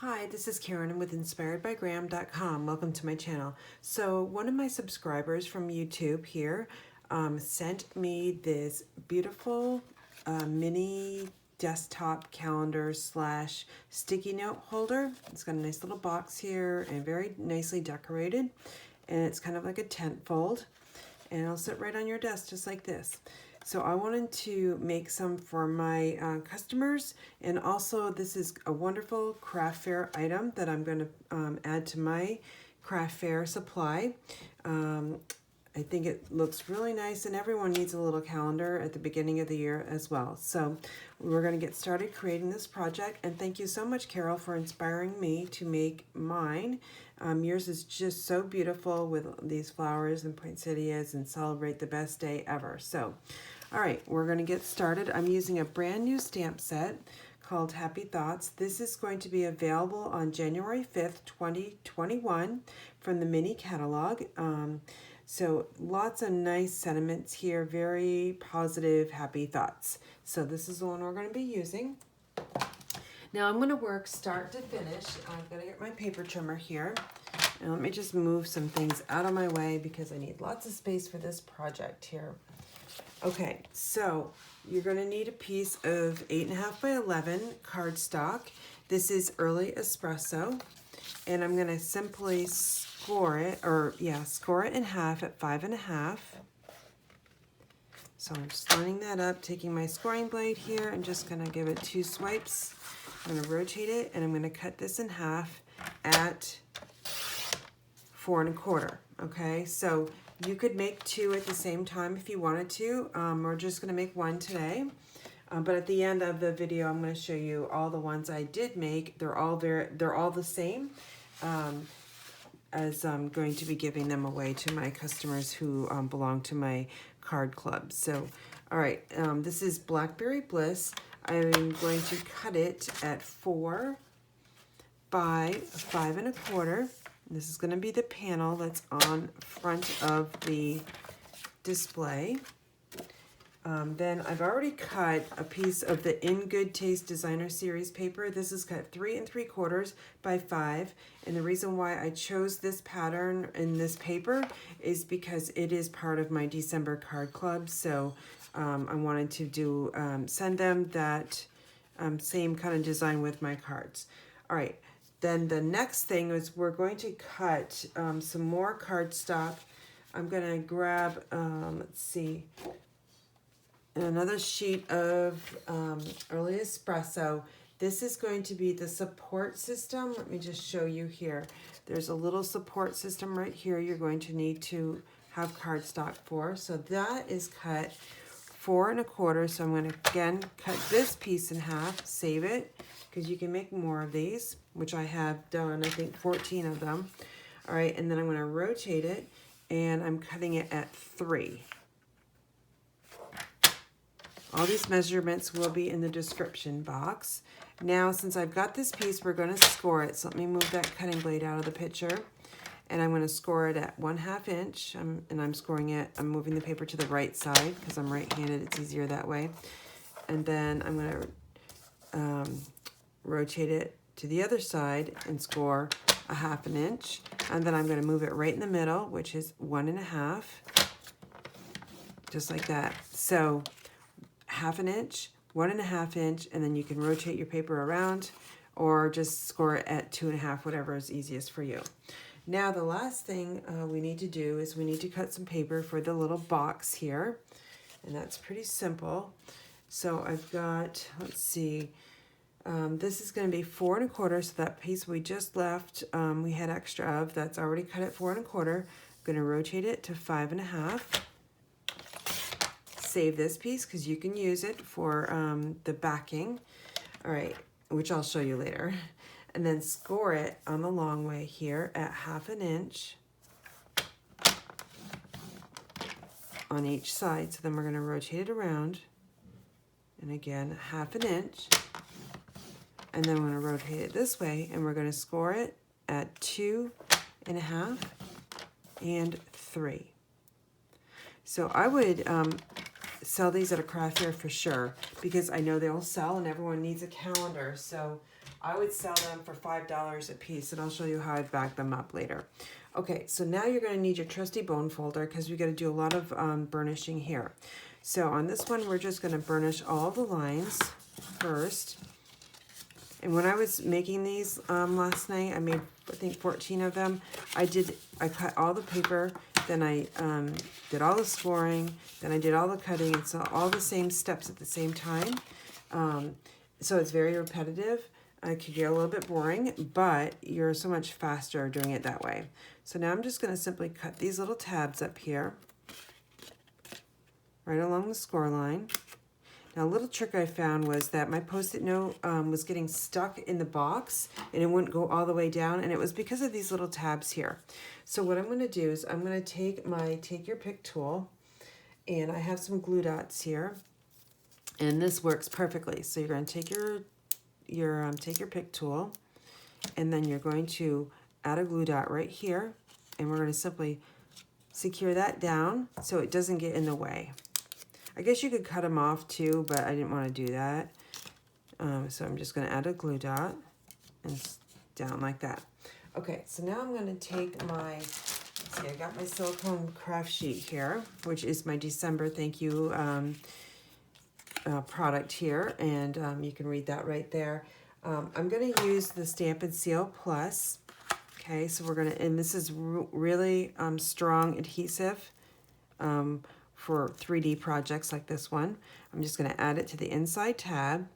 Hi, this is Karen with inspiredbygram.com. Welcome to my channel. So one of my subscribers from YouTube here sent me this beautiful mini desktop calendar slash sticky note holder. It's got a nice little box here and very nicely decorated. And it's kind of like a tent fold. And it'll sit right on your desk just like this. So I wanted to make some for my customers, and also this is a wonderful craft fair item that I'm going to add to my craft fair supply. I think it looks really nice, and everyone needs a little calendar at the beginning of the year as well. So we're going to get started creating this project, and thank you so much, Carole, for inspiring me to make mine. Yours is just so beautiful with these flowers and poinsettias and celebrate the best day ever. So, all right, we're going to get started. I'm using a brand new stamp set called Happy Thoughts. This is going to be available on January 5th, 2021 from the mini catalog. So lots of nice sentiments here, very positive, happy thoughts. So this is the one we're going to be using. Now I'm going to work start to finish. I'm going to get my paper trimmer here. And let me just move some things out of my way because I need lots of space for this project here. Okay, so you're going to need a piece of 8.5 by 11 cardstock. This is early espresso. And I'm going to simply score it in half at 5.5. So I'm just lining that up, taking my scoring blade here, and just going to give it 2 swipes. I'm going to rotate it, and I'm going to cut this in half at 4 1/4. Okay, so you could make 2 at the same time if you wanted to. We're just going to make 1 today. But at the end of the video, I'm going to show you all the ones I did make. They're all the same. As I'm going to be giving them away to my customers who belong to my card club. So, all right, this is Blackberry Bliss. I'm going to cut it at 4 by 5 1/4. This is going to be the panel that's on front of the display. Then I've already cut a piece of the In Good Taste Designer Series paper. This is cut 3 3/4 by 5. And the reason why I chose this pattern in this paper is because it is part of my December card club. So I wanted to do send them that same kind of design with my cards. All right. Then the next thing is we're going to cut some more cardstock. I'm going to grab, let's see, another sheet of early espresso. This is going to be the support system. Let me just show you here. There's a little support system right here you're going to need to have cardstock for. So that is cut 4 1/4. So I'm going to again cut this piece in half, save it, because you can make more of these, which I have done, I think 14 of them. All right, and then I'm going to rotate it, and I'm cutting it at 3. All these measurements will be in the description box. Now, since I've got this piece, we're going to score it. So let me move that cutting blade out of the picture. And I'm going to score it at 1/2 inch. And I'm scoring it, I'm moving the paper to the right side because I'm right-handed. It's easier that way. And then I'm going to rotate it to the other side and score 1/2 inch. And then I'm going to move it right in the middle, which is 1 1/2. Just like that. So 1/2 inch, 1 1/2 inch, and then you can rotate your paper around or just score it at 2 1/2, whatever is easiest for you. Now the last thing we need to do is we need to cut some paper for the little box here, and that's pretty simple. So I've got, let's see, this is going to be 4 1/4, so that piece we just left, we had extra of, that's already cut at 4 1/4. I'm going to rotate it to 5 1/2. Save this piece because you can use it for the backing. All right, which I'll show you later. And then score it on the long way here at 1/2 inch on each side. So then we're going to rotate it around, and again 1/2 inch, and then we're going to rotate it this way, and we're going to score it at 2 1/2 and 3. So I would sell these at a craft fair for sure, because I know they'll sell and everyone needs a calendar. So I would sell them for $5 a piece, and I'll show you how I back them up later. Okay, so now you're going to need your trusty bone folder, because we got to do a lot of burnishing here. So on this one, we're just going to burnish all the lines first. And when I was making these last night, I made, I think, 14 of them. I cut all the paper, then I did all the scoring, then I did all the cutting. It's all the same steps at the same time. So it's very repetitive. It could get a little bit boring, but you're so much faster doing it that way. So now I'm just going to simply cut these little tabs up here, right along the score line. Now, a little trick I found was that my Post-it note was getting stuck in the box and it wouldn't go all the way down, and it was because of these little tabs here. So what I'm going to do is I'm going to take my Take Your Pick tool, and I have some glue dots here, and this works perfectly. So you're going to take your Take Your Pick tool, and then you're going to add a glue dot right here, and we're going to simply secure that down so it doesn't get in the way. I guess you could cut them off too, but I didn't want to do that. So I'm just going to add a glue dot and down like that. Okay, so now I'm going to take my, see, I got my Silicone Craft Sheet here, which is my December thank you product here, and you can read that right there. I'm going to use the Stampin' Seal Plus. Okay, so we're going to, and this is really strong adhesive for 3D projects like this one. I'm just going to add it to the inside tab.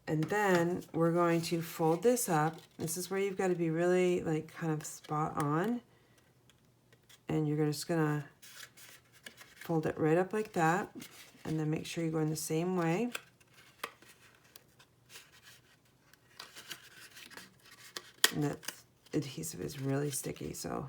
And then we're going to fold this up. This is where you've got to be really like kind of spot on. And you're just going to fold it right up like that. And then make sure you go in the same way. And that adhesive is really sticky, so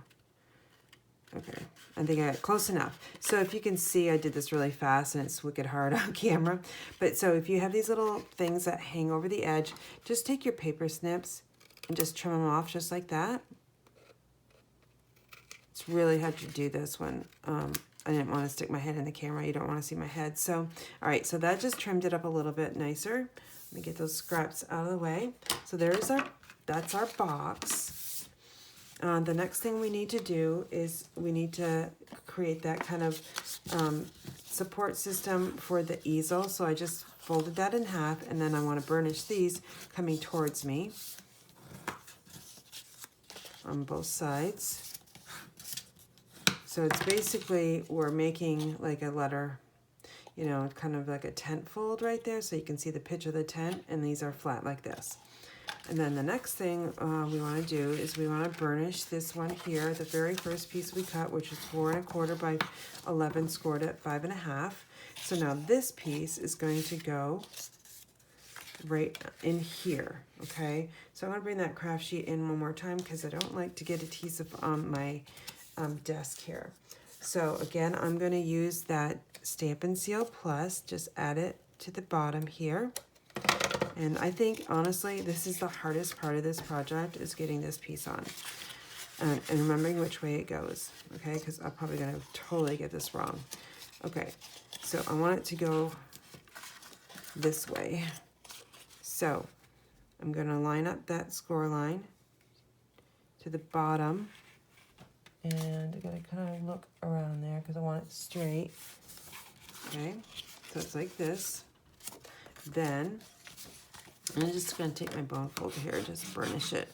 okay, I think I got close enough. So if you can see, I did this really fast and it's wicked hard on camera. But so if you have these little things that hang over the edge, just take your paper snips and just trim them off just like that. It's really hard to do this one. I didn't want to stick my head in the camera. You don't want to see my head. So, all right, so that just trimmed it up a little bit nicer. Let me get those scraps out of the way. So there's that's our box. The next thing we need to do is we need to create that kind of support system for the easel. So I just folded that in half, and then I want to burnish these coming towards me on both sides. So it's basically, we're making like a letter, you know, kind of like a tent fold right there, so you can see the pitch of the tent, and these are flat like this. And then the next thing we want to do is we want to burnish this one here, the very first piece we cut, which is 4 1/4 by 11, scored at 5 1/2. So now this piece is going to go right in here, okay? So I'm going to bring that craft sheet in one more time because I don't like to get adhesive on my desk here. So again, I'm going to use that Stampin' Seal Plus, just add it to the bottom here. And I think, honestly, this is the hardest part of this project, is getting this piece on. And remembering which way it goes, okay? Because I'm probably going to totally get this wrong. Okay, so I want it to go this way. So I'm going to line up that score line to the bottom. And I'm going to kind of look around there because I want it straight. Okay, so it's like this. Then I'm just going to take my bone folder here and just burnish it.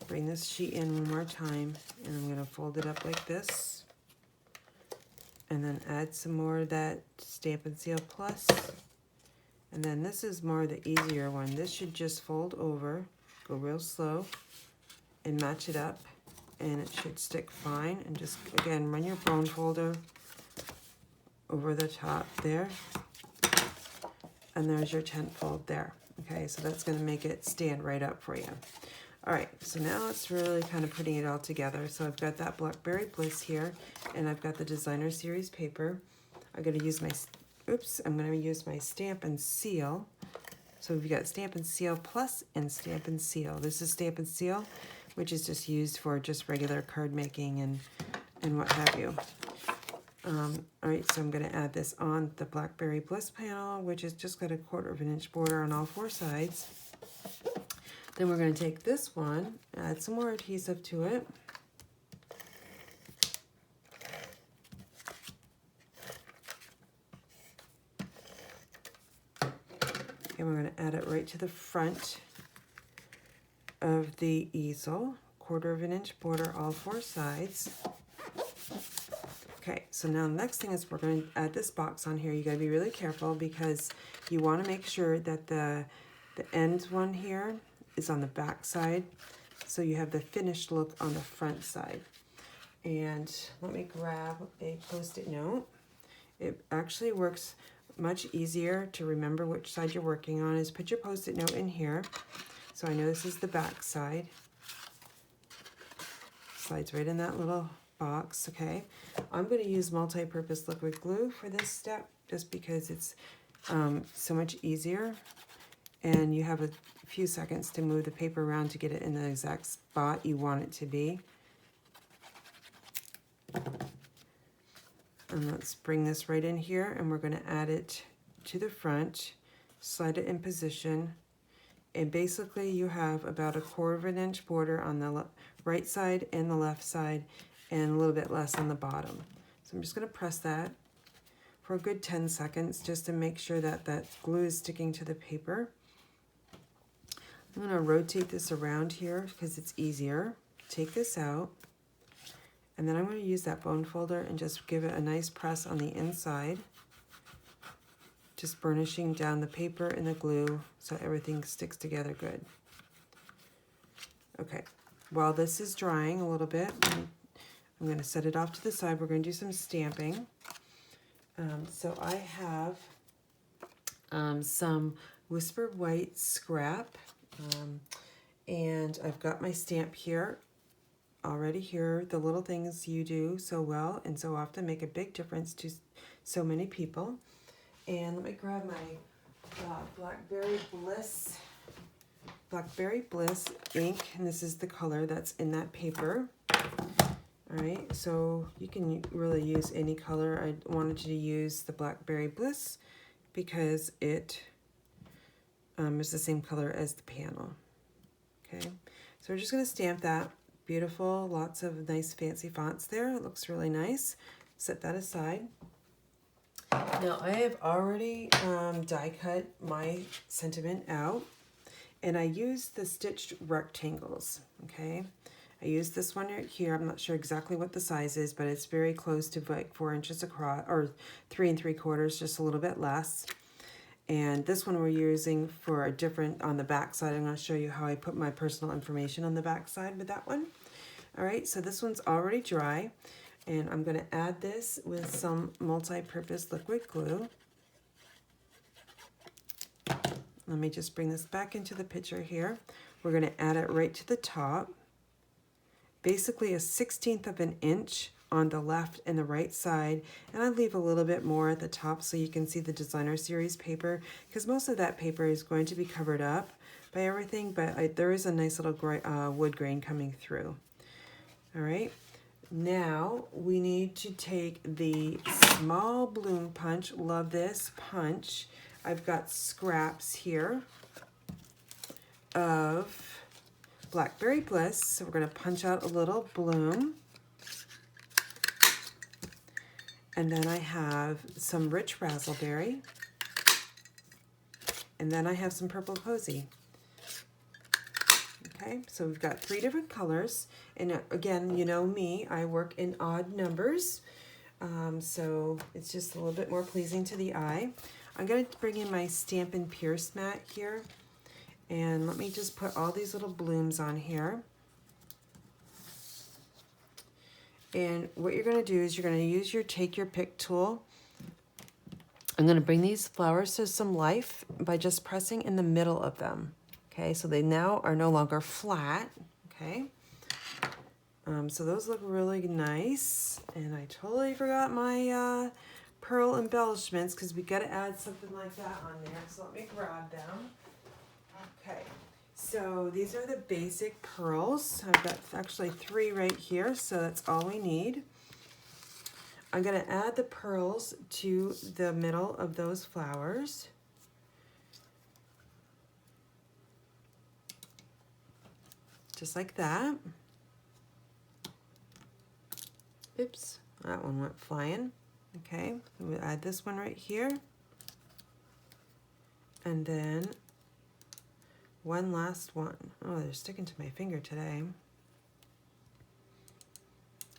Bring this sheet in one more time, and I'm going to fold it up like this. And then add some more of that Stampin' Seal Plus. And then this is more the easier one. This should just fold over, go real slow, and match it up, and it should stick fine. And just, again, run your bone folder over the top there. And there's your tent fold there. Okay, so that's going to make it stand right up for you. All right, so now it's really kind of putting it all together. So I've got that Blackberry Bliss here, and I've got the Designer Series paper. I'm going to use my, I'm going to use my Stampin' Seal. So we've got Stampin' Seal Plus and Stampin' Seal. This is Stampin' Seal, which is just used for just regular card making and what have you. All right, so I'm going to add this on the Blackberry Bliss panel, which has just got a 1/4 inch border on all 4 sides. Then we're going to take this one, add some more adhesive to it. And we're going to add it right to the front of the easel, 1/4 inch border, all 4 sides. Okay, so now the next thing is we're going to add this box on here. You got to be really careful because you want to make sure that the end one here is on the back side, so you have the finished look on the front side. And let me grab a Post-it note. It actually works much easier to remember which side you're working on. Is put your Post-it note in here. So I know this is the back side. Slides right in that little box. Okay, I'm going to use multi-purpose liquid glue for this step just because it's so much easier, and you have a few seconds to move the paper around to get it in the exact spot you want it to be. And let's bring this right in here, and we're going to add it to the front, slide it in position, and basically you have about a 1/4 inch border on the right side and the left side, and a little bit less on the bottom. So I'm just going to press that for a good 10 seconds just to make sure that that glue is sticking to the paper. I'm going to rotate this around here because it's easier. Take this out, and then I'm going to use that bone folder and just give it a nice press on the inside, just burnishing down the paper and the glue so everything sticks together good. Okay, while this is drying a little bit, I'm going to set it off to the side. We're going to do some stamping. So I have some Whisper White scrap, and I've got my stamp here already here. The little things you do so well and so often make a big difference to so many people. And let me grab my Blackberry Bliss ink, and this is the color that's in that paper. All right, so you can really use any color. I wanted you to use the Blackberry Bliss because it is the same color as the panel. Okay, so we're just going to stamp that. Beautiful, lots of nice fancy fonts there. It looks really nice. Set that aside. Now I have already die cut my sentiment out, and I used the stitched rectangles. Okay, I used this one right here. I'm not sure exactly what the size is, but it's very close to like 4 inches across, or 3 3/4, just a little bit less. And this one we're using for a different, on the back side. I'm going to show you how I put my personal information on the back side with that one. All right, so this one's already dry, and I'm going to add this with some multi-purpose liquid glue. Let me just bring this back into the picture here. We're going to add it right to the top, basically a 1/16 of an inch on the left and the right side, and I leave a little bit more at the top so you can see the designer series paper, because most of that paper is going to be covered up by everything, but there is a nice little wood grain coming through. All right, now we need to take the small balloon punch. Love this punch. I've got scraps here of Blackberry Bliss, so we're going to punch out a little bloom. And then I have some rich razzleberry. And then I have some purple posy. Okay, so we've got 3 different colors. And again, you know me, I work in odd numbers. So it's just a little bit more pleasing to the eye. I'm going to bring in my Stampin' Pierce mat here. And let me just put all these little blooms on here. And what you're going to do is you're going to use your take your pick tool. I'm going to bring these flowers to some life by just pressing in the middle of them. Okay, so they now are no longer flat. Okay, so those look really nice. And I totally forgot my pearl embellishments because we got to add something like that on there. So let me grab them. Okay. So these are the basic pearls. I've got actually 3 right here, so that's all we need. I'm going to add the pearls to the middle of those flowers. Just like that. Oops, that one went flying. Okay, we'll add this one right here. And then one last one. Oh, they're sticking to my finger today.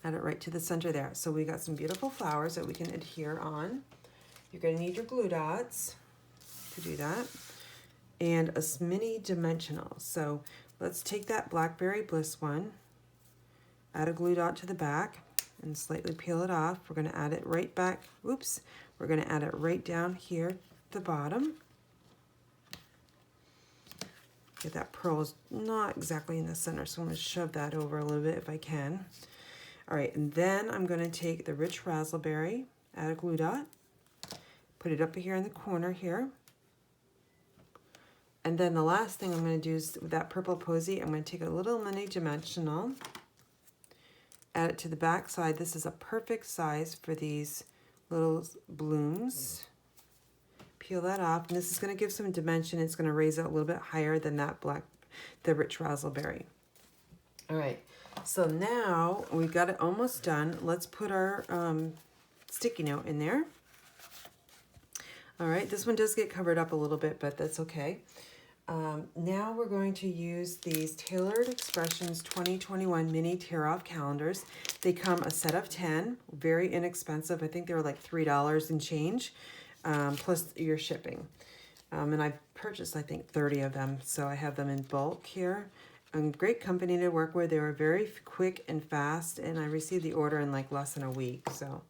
Add it right to the center there. So we got some beautiful flowers that we can adhere on. You're going to need your glue dots to do that. And a mini dimensional. So let's take that Blackberry Bliss one, add a glue dot to the back, and slightly peel it off. We're going to add it right back. Oops. We're going to add it right down here at the bottom. Get that pearl is not exactly in the center, so I'm going to shove that over a little bit if I can. All right, and then I'm going to take the rich raspberry, add a glue dot, put it up here in the corner here. And then the last thing I'm going to do is with that purple posy, I'm going to take a little mini dimensional, add it to the back side. This is a perfect size for these little blooms. Peel that off, and this is going to give some dimension. It's going to raise it a little bit higher than that the rich raspberry. All right, so now we got it almost done. Let's put our sticky note in there. All right, this one does get covered up a little bit, but that's okay. Now we're going to use these Tailored Expressions 2021 mini tear-off calendars. They come a set of 10, very inexpensive. I think they were like $3 and change, plus your shipping. And I purchased, I think, 30 of them, so I have them in bulk here. Great company to work with. They were very quick and fast, and I received the order in like less than a week, so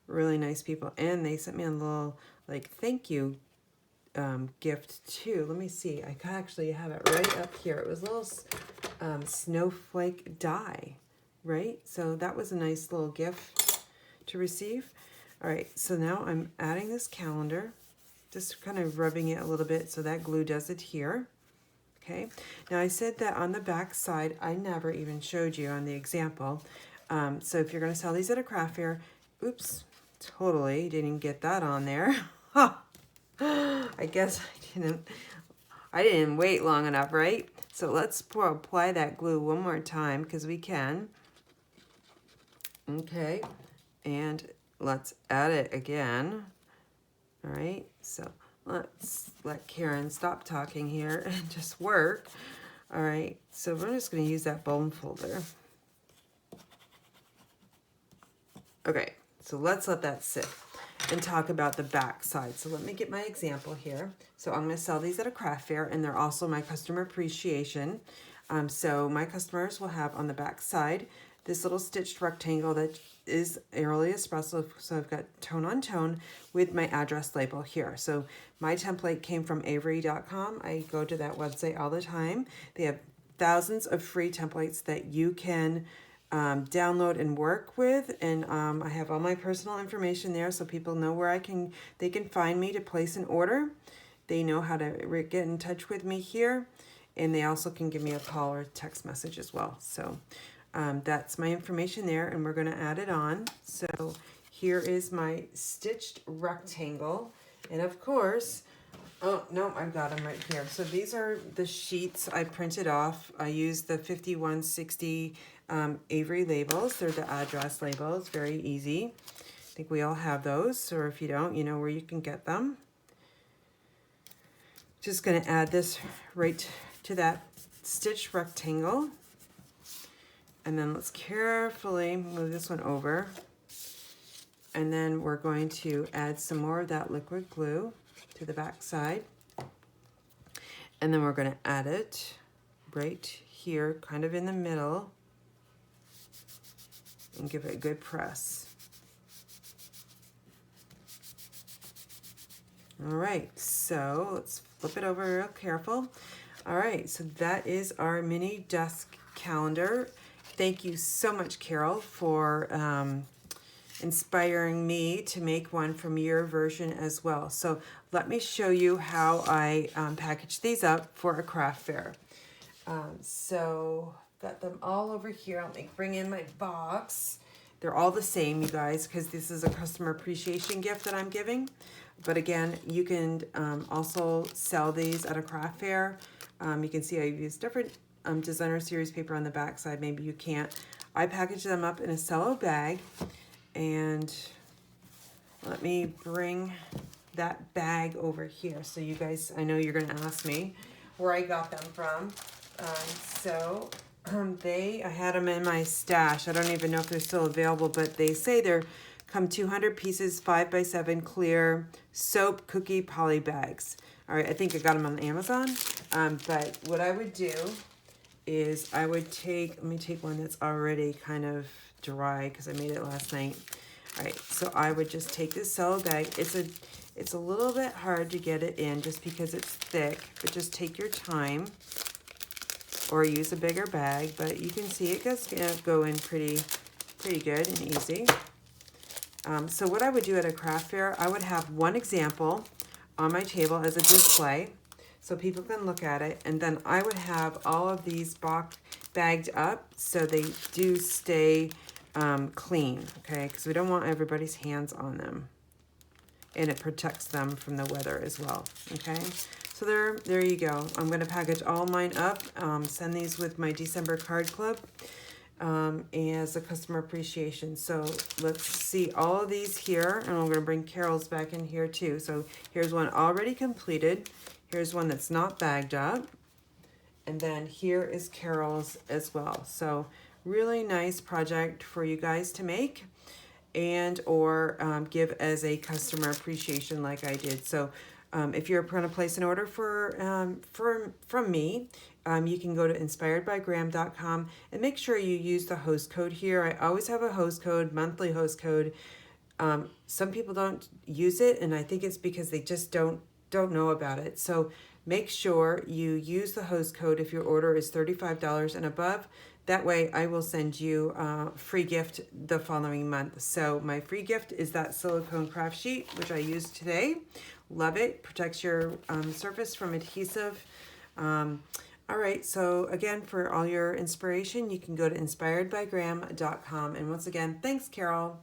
really nice people. And they sent me a little, like, thank you gift too. Let me see. I actually have it right up here. It was a little snowflake die, right? So that was a nice little gift to receive. All right, so now I'm adding this calendar, just kind of rubbing it a little bit so that glue does adhere. Okay, now I said that on the back side, I never even showed you on the example. So if you're going to sell these at a craft fair, oops, totally didn't get that on there. I guess I didn't wait long enough, right? So let's apply that glue one more time because we can. Okay, and let's add it again. All right, so let's let Karen stop talking here and just work. All right, so we're just going to use that bone folder. Okay, so let's let that sit and talk about the back side. So let me get my example here. So I'm going to sell these at a craft fair, and they're also my customer appreciation. So my customers will have on the back side this little stitched rectangle that is Airly Espresso. So I've got tone on tone with my address label here. So my template came from Avery.com. I go to that website all the time. They have thousands of free templates that you can download and work with, and I have all my personal information there so people know where they can find me to place an order. They know how to get in touch with me here, and they also can give me a call or text message as well. So that's my information there, and we're going to add it on. So here is my stitched rectangle, and of course, oh no, I've got them right here. So these are the sheets I printed off. I used the 5160 Avery labels. They're the address labels, very easy. I think we all have those, or if you don't, you know where you can get them. Just going to add this right to that stitched rectangle. And then let's carefully move this one over. And then we're going to add some more of that liquid glue to the back side. And then we're going to add it right here, kind of in the middle, and give it a good press. All right, so let's flip it over real careful. All right, so that is our mini desk calendar. Thank you so much, Carole, for inspiring me to make one from your version as well. So let me show you how I package these up for a craft fair. So got them all over here. Let me bring in my box, They're all the same, you guys, because this is a customer appreciation gift that I'm giving. But again, you can also sell these at a craft fair. You can see I've used different designer series paper on the back side. Maybe you can't. I package them up in a cello bag, and let me bring that bag over here. So you guys, I know you're gonna ask me where I got them from. I had them in my stash. I don't even know if they're still available, but they say they're come 200 pieces, 5x7 clear soap cookie poly bags. All right, I think I got them on Amazon. But what I would do is I would let me take one that's already kind of dry because I made it last night. All right, so I would just take this cello bag. It's a little bit hard to get it in just because it's thick, but just take your time, or use a bigger bag. But you can see it does go in pretty good and easy. So what I would do at a craft fair, I would have one example on my table as a display so people can look at it, and then I would have all of these bagged up so they do stay clean, okay? Because we don't want everybody's hands on them, and it protects them from the weather as well, okay? So there you go. I'm going to package all mine up, send these with my December card club as a customer appreciation. So let's see all of these here, and I'm going to bring Carole's back in here too. So here's one already completed. Here's one that's not bagged up. And then here is Carole's as well. So really nice project for you guys to make and or give as a customer appreciation like I did. So if you're going to place an order from me, you can go to inspiredbygraham.com and make sure you use the host code here. I always have a host code, monthly host code. Some people don't use it, and I think it's because they just don't know about it. So make sure you use the host code if your order is $35 and above. That way I will send you a free gift the following month. So my free gift is that silicone craft sheet, which I used today. Love it. Protects your surface from adhesive. All right, so again, for all your inspiration, you can go to inspiredbygraham.com. And once again, thanks, Carole.